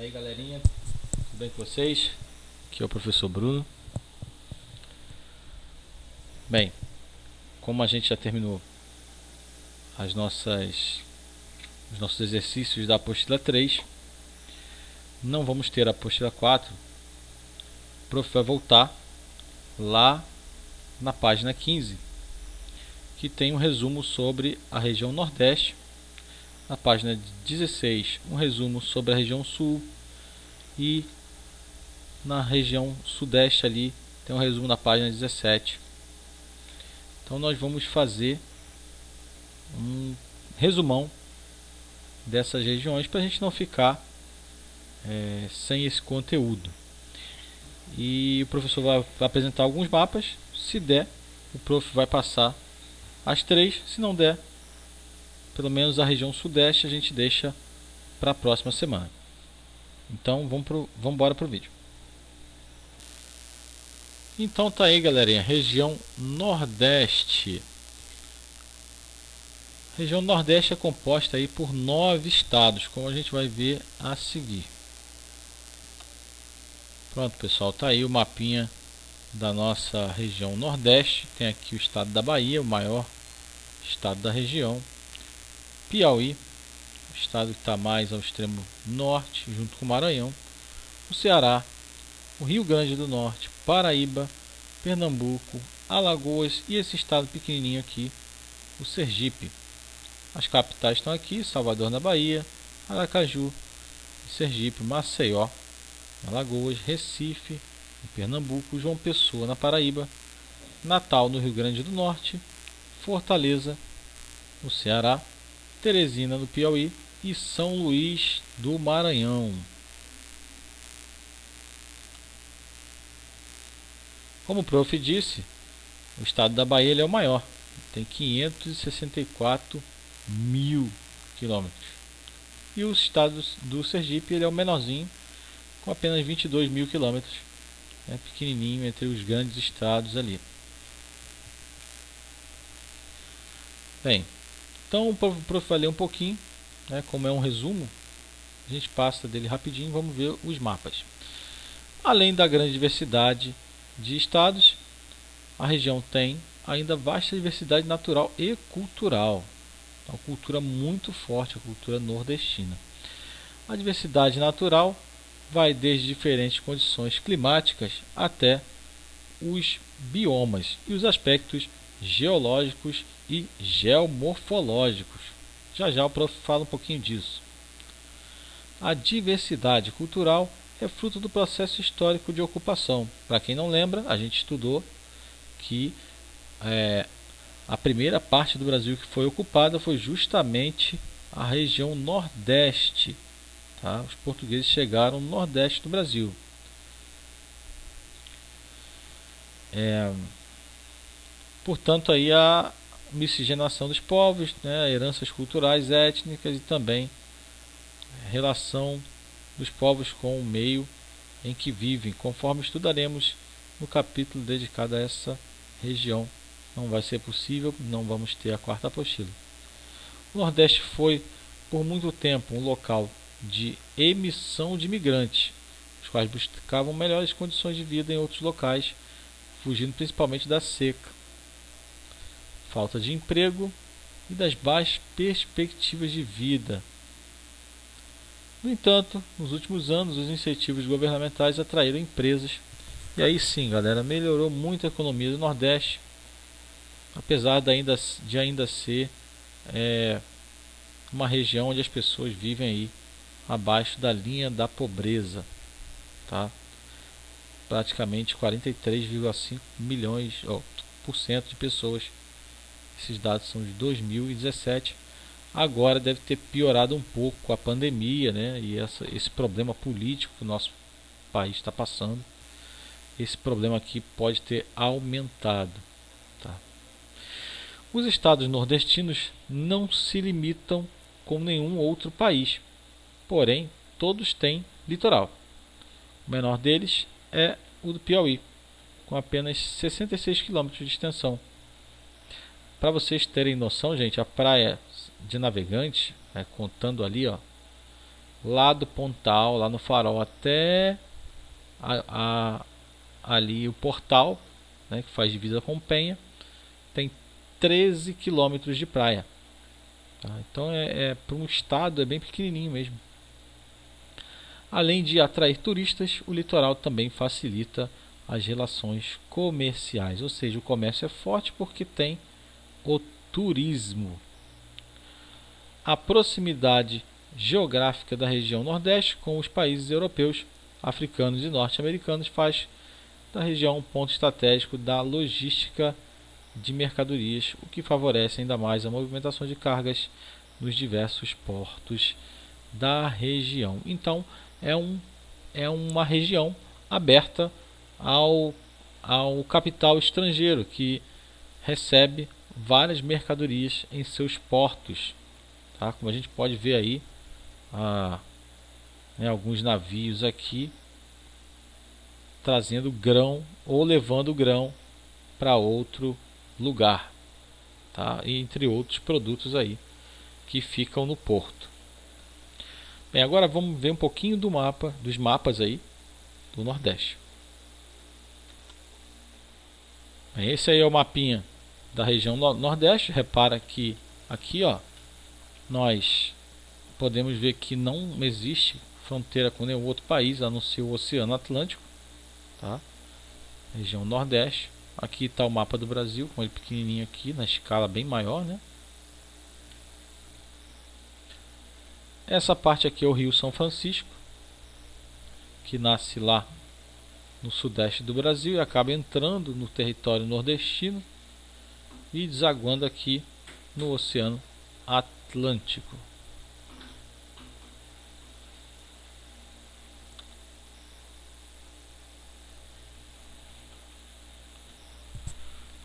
E aí galerinha, tudo bem com vocês? Aqui é o professor Bruno. Bem, como a gente já terminou os nossos exercícios da apostila 3, não vamos ter a apostila 4. O prof vai voltar lá na página 15, que tem um resumo sobre a região Nordeste. Na página 16, um resumo sobre a região Sul, e na região Sudeste ali tem um resumo na página 17. Então nós vamos fazer um resumão dessas regiões para a gente não ficar sem esse conteúdo. E o professor vai apresentar alguns mapas. Se der, o prof vai passar as três. Se não der, pelo menos a região Sudeste a gente deixa para a próxima semana. Então vamos embora pro vídeo. Então tá aí, galerinha, região Nordeste. A região Nordeste é composta aí por 9 estados, como a gente vai ver a seguir. Pronto, pessoal, tá aí o mapinha da nossa região Nordeste. Tem aqui o estado da Bahia, o maior estado da região. Piauí, o estado que está mais ao extremo norte, junto com o Maranhão. O Ceará, o Rio Grande do Norte, Paraíba, Pernambuco, Alagoas e esse estado pequenininho aqui, o Sergipe. As capitais estão aqui: Salvador na Bahia, Aracaju, Sergipe, Maceió, Alagoas, Recife, em Pernambuco, João Pessoa na Paraíba, Natal no Rio Grande do Norte, Fortaleza no Ceará, Teresina no Piauí e São Luís do Maranhão. Como o prof disse, o estado da Bahia ele é o maior, tem 564 mil quilômetros. E o estado do Sergipe ele é o menorzinho, com apenas 22 mil quilômetros, pequenininho entre os grandes estados ali. Bem, então o prof vai ler um pouquinho, como é um resumo, a gente passa dele rapidinho. Vamos ver os mapas. Além da grande diversidade de estados, a região tem ainda vasta diversidade natural e cultural. Uma cultura muito forte, a cultura nordestina. A diversidade natural vai desde diferentes condições climáticas até os biomas e os aspectos geológicos e geomorfológicos. Já já o prof fala um pouquinho disso. A diversidade cultural é fruto do processo histórico de ocupação. Para quem não lembra, a gente estudou que a primeira parte do Brasil que foi ocupada foi justamente a região Nordeste. Tá? Os portugueses chegaram no Nordeste do Brasil. Portanto, aí a miscigenação dos povos, heranças culturais, étnicas e também a relação dos povos com o meio em que vivem, conforme estudaremos no capítulo dedicado a essa região. Não vai ser possível, não vamos ter a quarta apostila. O Nordeste foi por muito tempo um local de emissão de imigrantes, os quais buscavam melhores condições de vida em outros locais, fugindo principalmente da seca, falta de emprego e das baixas perspectivas de vida. No entanto, nos últimos anos, os incentivos governamentais atraíram empresas. E aí sim, galera, melhorou muito a economia do Nordeste, apesar de ainda ser uma região onde as pessoas vivem aí abaixo da linha da pobreza, tá? Praticamente 43,5 milhões por cento de pessoas. Esses dados são de 2017. Agora deve ter piorado um pouco com a pandemia, e esse problema político que o nosso país está passando. Esse problema aqui pode ter aumentado. Tá? Os estados nordestinos não se limitam com nenhum outro país, porém todos têm litoral. O menor deles é o do Piauí, com apenas 66 km de extensão. Para vocês terem noção, gente, a praia de Navegantes, contando ali, lá do Pontal, lá no Farol, até ali o Portal, né, que faz divisa com Penha, tem 13 quilômetros de praia. Tá? Então para um estado é bem pequenininho mesmo. Além de atrair turistas, o litoral também facilita as relações comerciais, ou seja, o comércio é forte porque tem o turismo. A proximidade geográfica da região Nordeste com os países europeus, africanos e norte-americanos faz da região um ponto estratégico da logística de mercadorias, o que favorece ainda mais a movimentação de cargas nos diversos portos da região. Então, é uma região aberta ao capital estrangeiro, que recebe várias mercadorias em seus portos. Tá? Como a gente pode ver aí, alguns navios aqui trazendo grão ou levando grão para outro lugar, tá? Entre outros produtos aí que ficam no porto. Bem, agora vamos ver um pouquinho dos mapas aí do Nordeste. Bem, esse aí é o mapinha da região Nordeste. Repara que aqui, ó, nós podemos ver que não existe fronteira com nenhum outro país a não ser o Oceano Atlântico, tá? Região Nordeste. Aqui está o mapa do Brasil, com ele pequenininho aqui, na escala bem maior, né? Essa parte aqui é o Rio São Francisco, que nasce lá no sudeste do Brasil e acaba entrando no território nordestino e desaguando aqui no Oceano Atlântico.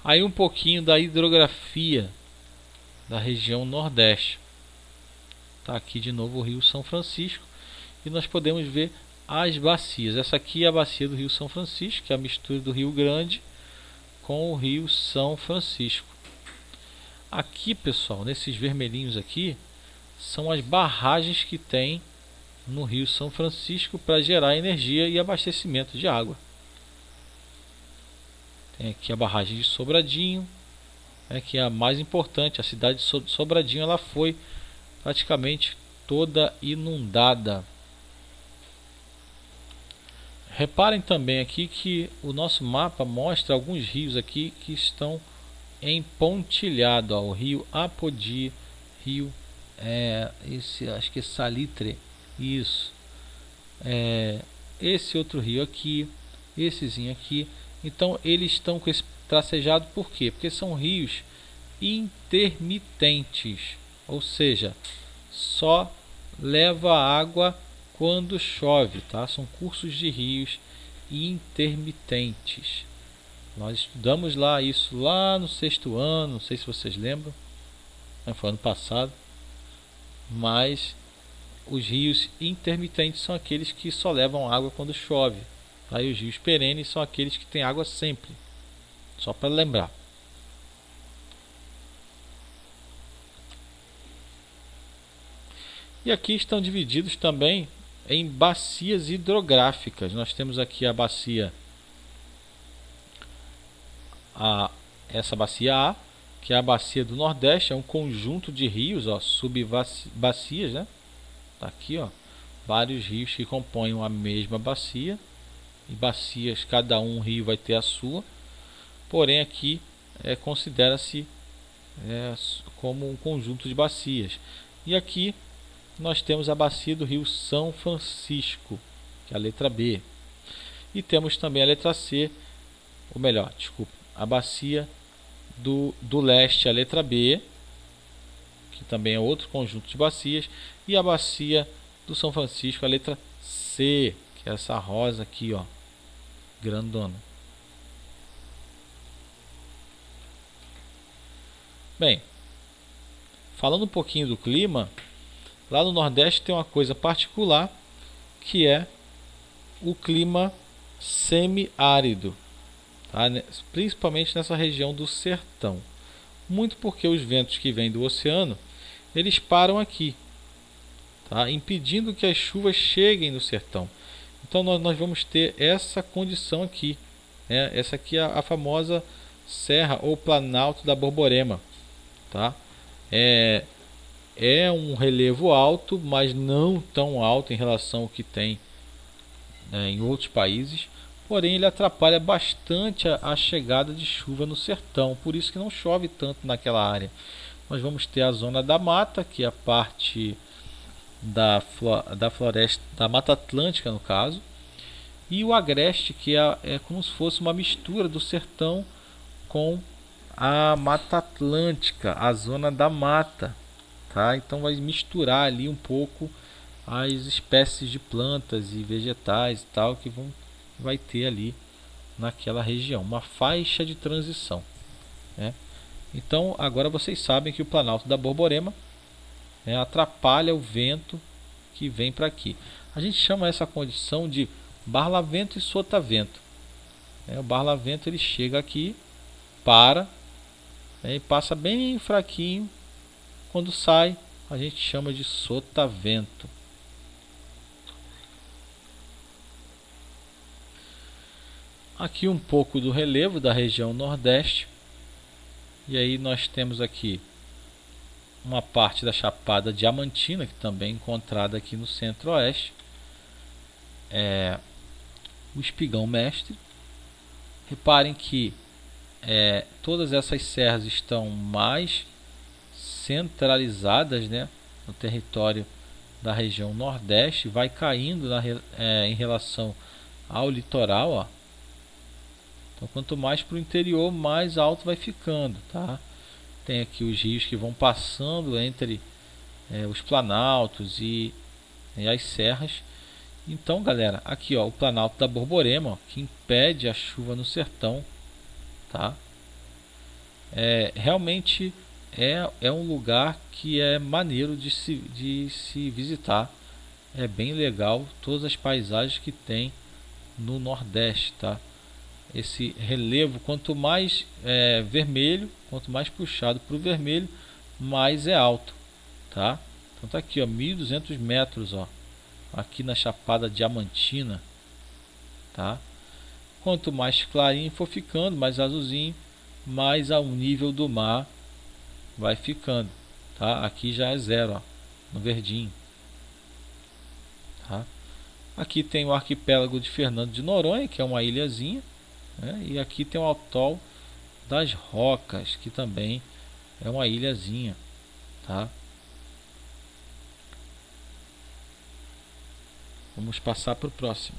Aí um pouquinho da hidrografia da região Nordeste. Tá aqui de novo o Rio São Francisco e nós podemos ver as bacias. Essa aqui é a bacia do Rio São Francisco, que é a mistura do Rio Grande com o Rio São Francisco. Aqui, pessoal, nesses vermelhinhos aqui, são as barragens que tem no Rio São Francisco para gerar energia e abastecimento de água. Tem aqui a barragem de Sobradinho, que é a mais importante. A cidade de Sobradinho ela foi praticamente toda inundada. Reparem também aqui que o nosso mapa mostra alguns rios aqui que estão empontilhados. O rio Apodi, rio esse acho que é Salitre, isso. Esse outro rio aqui, essezinho aqui. Então eles estão com esse tracejado por quê? Porque são rios intermitentes, ou seja, só leva água quando chove, tá? São cursos de rios intermitentes. Nós estudamos lá isso lá no 6º ano, não sei se vocês lembram, foi ano passado, mas os rios intermitentes são aqueles que só levam água quando chove. Aí os rios perenes são aqueles que têm água sempre. Só para lembrar. E aqui estão divididos também em bacias hidrográficas. Nós temos aqui a bacia essa bacia A, que é a bacia do Nordeste, é um conjunto de rios, ó, subbacias, né? Tá aqui, ó, vários rios que compõem a mesma bacia. E bacias, cada um rio vai ter a sua, porém aqui considera-se como um conjunto de bacias. E aqui nós temos a bacia do Rio São Francisco, que é a letra B, e temos também a letra C, ou melhor, desculpa, a bacia do Leste, a letra B, que também é outro conjunto de bacias, e a bacia do São Francisco, a letra C, que é essa rosa aqui, ó, grandona. Bem, falando um pouquinho do clima, lá no Nordeste tem uma coisa particular, que é o clima semiárido, tá? Principalmente nessa região do sertão. Muito porque os ventos que vêm do oceano, eles param aqui. tá? Impedindo que as chuvas cheguem no sertão. Então nós vamos ter essa condição aqui, né? Essa aqui é a famosa Serra ou Planalto da Borborema, tá? É um relevo alto, mas não tão alto em relação ao que tem em outros países. Porém, ele atrapalha bastante a chegada de chuva no sertão, por isso que não chove tanto naquela área. Nós vamos ter a zona da mata, que é a parte da floresta, da Mata Atlântica no caso, e o agreste, que é como se fosse uma mistura do sertão com a Mata Atlântica, a zona da mata, tá? Então vai misturar ali um pouco as espécies de plantas e vegetais e tal que vai ter ali naquela região, uma faixa de transição, né? Então agora vocês sabem que o Planalto da Borborema, né, atrapalha o vento que vem para aqui. A gente chama essa condição de barlavento e sotavento, né? O barlavento ele chega aqui, para, né, e passa bem fraquinho. Quando sai, a gente chama de sotavento. Aqui um pouco do relevo da região Nordeste. E aí nós temos aqui uma parte da Chapada Diamantina, que também é encontrada aqui no Centro-Oeste. O Espigão Mestre. Reparem que todas essas serras estão mais centralizadas, né, no território da região Nordeste, vai caindo em relação ao litoral, ó. Então quanto mais para o interior, mais alto vai ficando, tá? Tem aqui os rios que vão passando entre os planaltos e as serras. Então galera, aqui ó, o Planalto da Borborema, ó, que impede a chuva no sertão, tá? Realmente é um lugar que é maneiro de se visitar. É bem legal todas as paisagens que tem no Nordeste, tá? Esse relevo, quanto mais vermelho, quanto mais puxado para o vermelho, mais é alto, tá? Então tá aqui ó, 1.200 metros, ó, aqui na Chapada Diamantina, tá? Quanto mais clarinho for ficando, mais azulzinho, mais ao nível do mar vai ficando, tá? Aqui já é zero, ó, no verdinho, tá? Aqui tem o arquipélago de Fernando de Noronha, que é uma ilhazinha, né? E aqui tem o Atol das Rocas, que também é uma ilhazinha, tá? Vamos passar para o próximo.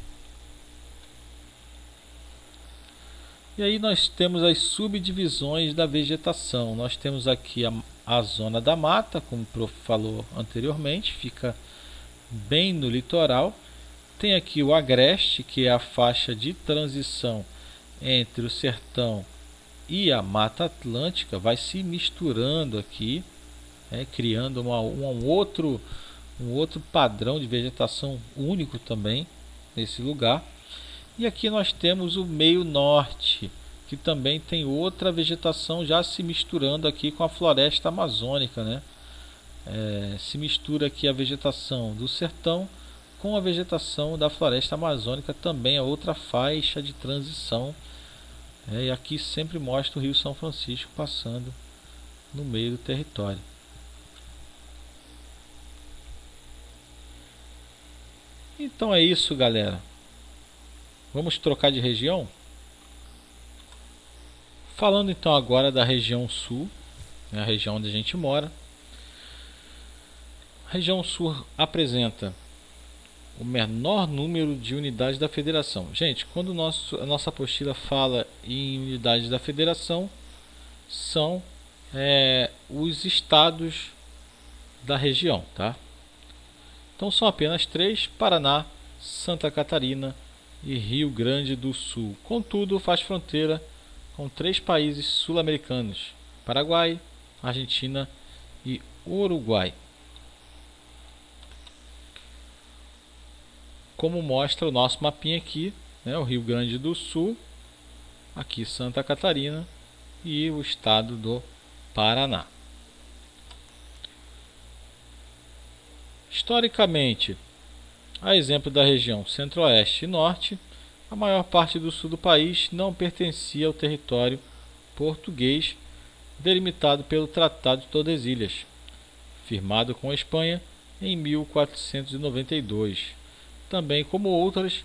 E aí nós temos as subdivisões da vegetação. Nós temos aqui a zona da mata, como o prof falou anteriormente, fica bem no litoral. Tem aqui o agreste, que é a faixa de transição entre o sertão e a Mata Atlântica, vai se misturando aqui, criando um outro padrão de vegetação único também nesse lugar. E aqui nós temos o meio norte, que também tem outra vegetação já se misturando aqui com a floresta amazônica, né? Se mistura aqui a vegetação do sertão com a vegetação da floresta amazônica, também é outra faixa de transição. E aqui sempre mostra o Rio São Francisco passando no meio do território. Então é isso, galera. Vamos trocar de região? Falando então agora da região sul, né, a região onde a gente mora. A região sul apresenta o menor número de unidades da federação. Gente, quando a nossa apostila fala em unidades da federação, são os estados da região, tá? Então são apenas 3: Paraná, Santa Catarina e Rio Grande do Sul. Contudo, faz fronteira com 3 países sul-americanos: Paraguai, Argentina e Uruguai. Como mostra o nosso mapinha aqui, né, o Rio Grande do Sul, aqui Santa Catarina e o estado do Paraná. Historicamente, a exemplo da região Centro-Oeste e Norte, a maior parte do sul do país não pertencia ao território português delimitado pelo Tratado de Tordesilhas, firmado com a Espanha em 1492. Também, como outras,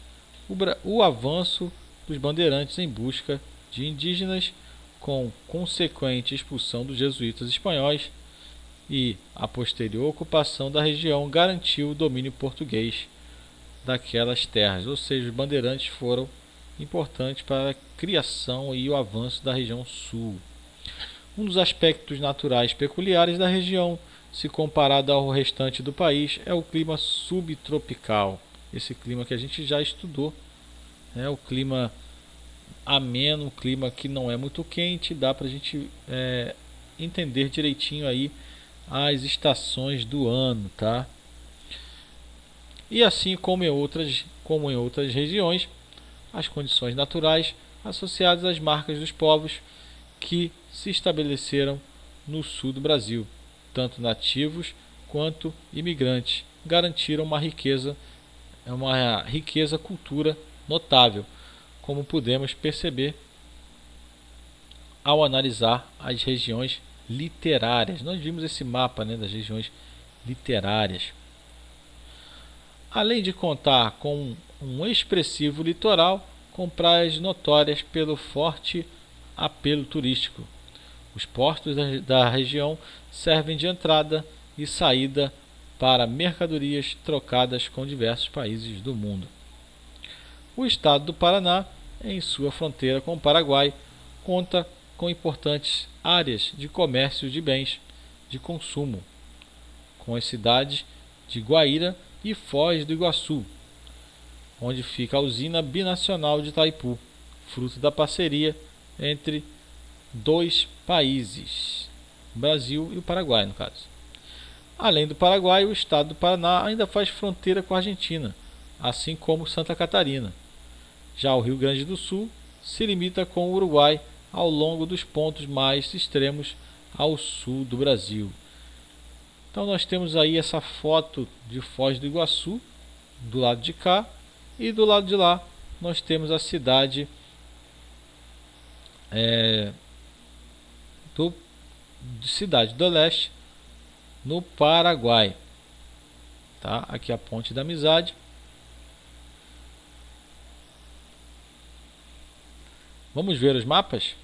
o avanço dos bandeirantes em busca de indígenas, com consequente expulsão dos jesuítas espanhóis, e a posterior ocupação da região garantiu o domínio português daquelas terras, ou seja, os bandeirantes foram importantes para a criação e o avanço da região sul. Um dos aspectos naturais peculiares da região, se comparado ao restante do país, é o clima subtropical. Esse clima que a gente já estudou, o clima ameno, um clima que não é muito quente, dá para a gente entender direitinho aí as estações do ano, tá? E assim como em outras regiões, as condições naturais associadas às marcas dos povos que se estabeleceram no sul do Brasil, tanto nativos quanto imigrantes, garantiram uma riqueza cultura notável, como podemos perceber ao analisar as regiões literárias. Nós vimos esse mapa, das regiões literárias. Além de contar com um expressivo litoral, com praias notórias pelo forte apelo turístico. Os portos da região servem de entrada e saída para mercadorias trocadas com diversos países do mundo. O estado do Paraná, em sua fronteira com o Paraguai, conta com importantes áreas de comércio de bens de consumo, com as cidades de Guaíra e Foz do Iguaçu, onde fica a usina binacional de Itaipu, fruto da parceria entre dois países, o Brasil e o Paraguai, no caso. Além do Paraguai, o estado do Paraná ainda faz fronteira com a Argentina, assim como Santa Catarina. Já o Rio Grande do Sul se limita com o Uruguai ao longo dos pontos mais extremos ao sul do Brasil. Então nós temos aí essa foto de Foz do Iguaçu do lado de cá, e do lado de lá nós temos a cidade Cidade do Leste, no Paraguai. Tá? Aqui a Ponte da Amizade. Vamos ver os mapas?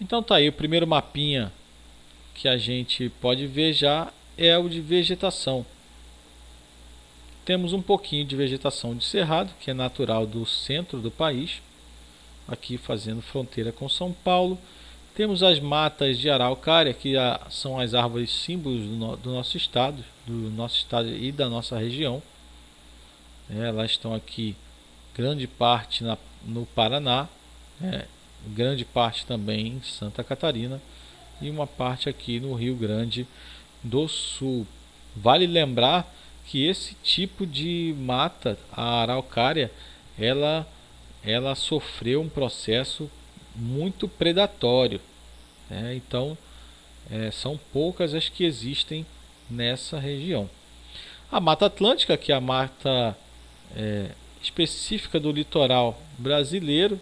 Então tá aí, o primeiro mapinha que a gente pode ver já é o de vegetação. Temos um pouquinho de vegetação de cerrado, que é natural do centro do país, aqui fazendo fronteira com São Paulo. Temos as matas de araucária, que são as árvores símbolos do nosso estado e da nossa região. Elas estão aqui, grande parte no Paraná, grande parte também em Santa Catarina e uma parte aqui no Rio Grande do Sul. Vale lembrar que esse tipo de mata, a araucária, ela sofreu um processo muito predatório, então são poucas as que existem nessa região. A Mata Atlântica, que é a mata específica do litoral brasileiro,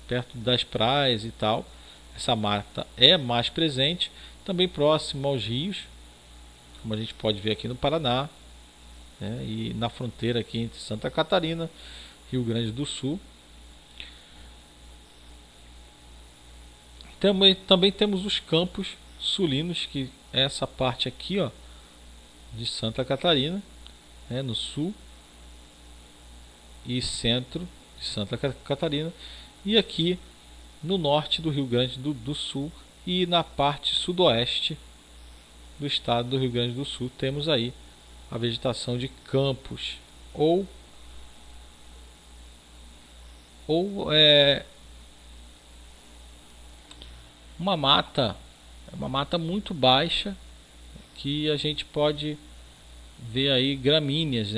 perto das praias e tal, essa mata é mais presente, também próximo aos rios, como a gente pode ver aqui no Paraná, e na fronteira aqui entre Santa Catarina e Rio Grande do Sul. Também temos os campos sulinos, que é essa parte aqui, de Santa Catarina, no sul e centro de Santa Catarina, e aqui no norte do Rio Grande do Sul e na parte sudoeste do estado do Rio Grande do Sul temos aí a vegetação de campos ou uma mata muito baixa, que a gente pode ver aí gramíneas,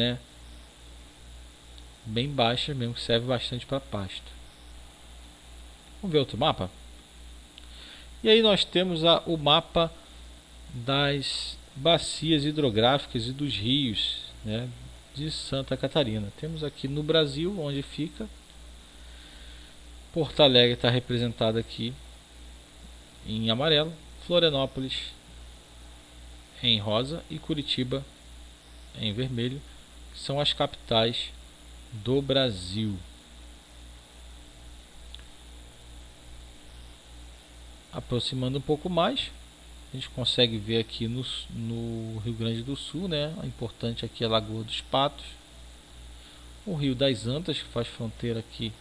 bem baixas mesmo, que serve bastante para pasto. Vamos ver outro mapa? E aí nós temos o mapa das bacias hidrográficas e dos rios, né, de Santa Catarina. Temos aqui no Brasil, onde fica. Porto Alegre está representado aqui em amarelo, Florianópolis em rosa e Curitiba em vermelho, que são as capitais do Brasil. Aproximando um pouco mais, a gente consegue ver aqui no Rio Grande do Sul, né? A importante aqui é a Lagoa dos Patos, o Rio das Antas, que faz fronteira aqui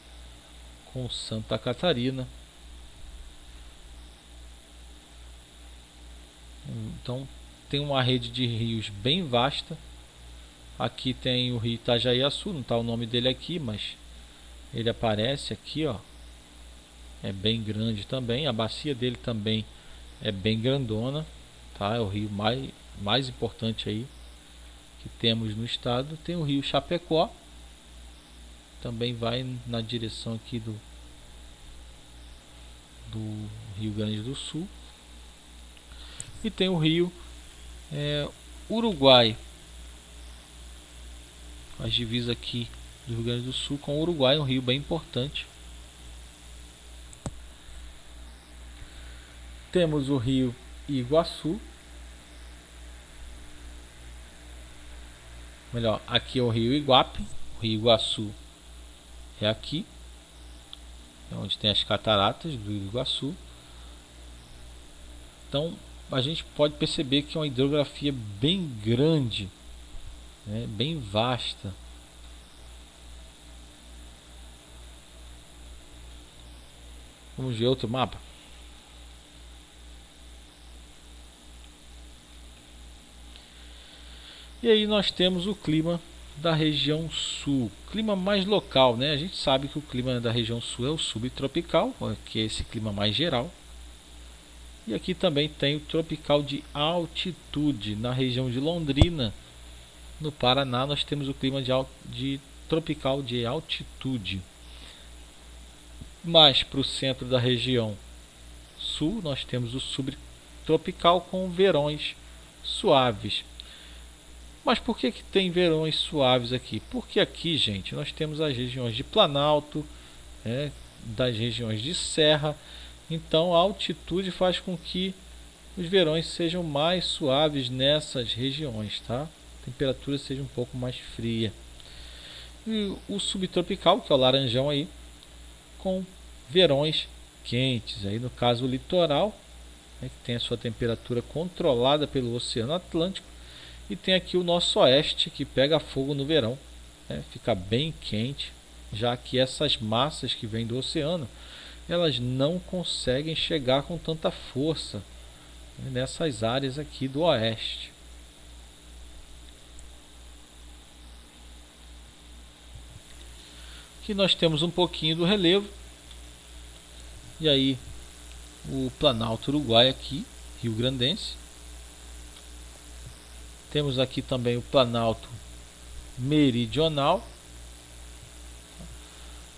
com Santa Catarina. Então tem uma rede de rios bem vasta. Aqui tem o rio Itajaiaçu, não está o nome dele aqui, mas ele aparece aqui, ó. É bem grande também, a bacia dele também é bem grandona, tá? É o rio mais importante aí que temos no estado. Tem o rio Chapecó, também vai na direção aqui do Rio Grande do Sul. E tem o rio Uruguai, as divisas aqui do Rio Grande do Sul com o Uruguai, um rio bem importante. Temos o rio Iguaçu, melhor, aqui é o rio Iguape, o rio Iguaçu é aqui, é onde tem as cataratas do Iguaçu. Então a gente pode perceber que é uma hidrografia bem grande, né, bem vasta. Vamos ver outro mapa. E aí nós temos o clima da região sul, clima mais local, né? A gente sabe que o clima da região sul é o subtropical, que é esse clima mais geral. E aqui também tem o tropical de altitude. Na região de Londrina, no Paraná, nós temos o clima de tropical de altitude. Mais para o centro da região sul, nós temos o subtropical com verões suaves. Mas por que tem verões suaves aqui? Porque aqui, gente, nós temos as regiões de Planalto, das regiões de Serra. Então a altitude faz com que os verões sejam mais suaves nessas regiões, tá? A temperatura seja um pouco mais fria. E o subtropical, que é o laranjão aí, com verões quentes. Aí no caso o litoral, que tem a sua temperatura controlada pelo Oceano Atlântico. E tem aqui o nosso oeste, que pega fogo no verão, fica bem quente, já que essas massas que vêm do oceano, elas não conseguem chegar com tanta força nessas áreas aqui do oeste. Aqui nós temos um pouquinho do relevo. E aí o Planalto Uruguai aqui, Rio Grandense. Temos aqui também o Planalto Meridional.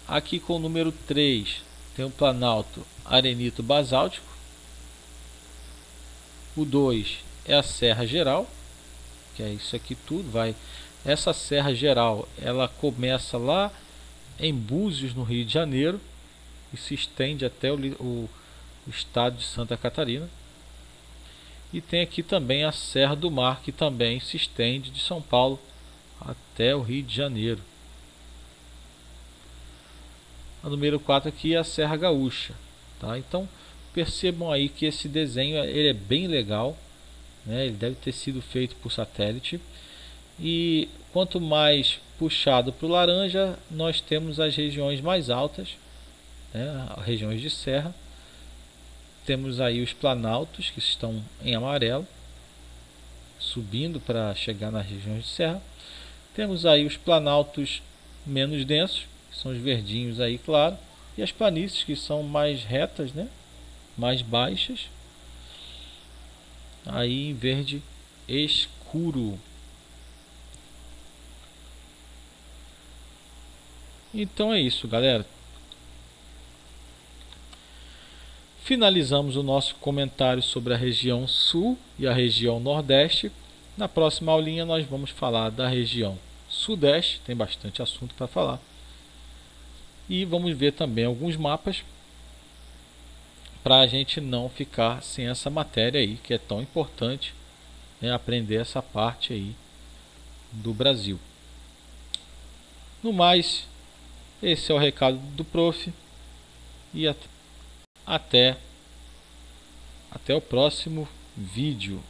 Aqui com o número 3 tem o Planalto Arenito Basáltico. O 2 é a Serra Geral, que é isso aqui tudo. Essa Serra Geral, ela começa lá em Búzios, no Rio de Janeiro, e se estende até o estado de Santa Catarina. E tem aqui também a Serra do Mar, que também se estende de São Paulo até o Rio de Janeiro. A número 4 aqui é a Serra Gaúcha, tá? Então percebam aí que esse desenho ele é bem legal, né? Ele deve ter sido feito por satélite. E quanto mais puxado para o laranja, nós temos as regiões mais altas, né? As regiões de serra. Temos aí os planaltos, que estão em amarelo, subindo para chegar nas regiões de serra. Temos aí os planaltos menos densos, que são os verdinhos aí, claro. E as planícies, que são mais retas, né? Mais baixas, aí em verde escuro. Então é isso, galera. finalizamos o nosso comentário sobre a região sul e a região nordeste. Na próxima aulinha nós vamos falar da região sudeste, tem bastante assunto para falar. E vamos ver também alguns mapas para a gente não ficar sem essa matéria aí, que é tão importante, né, aprender essa parte aí do Brasil. No mais, esse é o recado do prof. E até o próximo vídeo.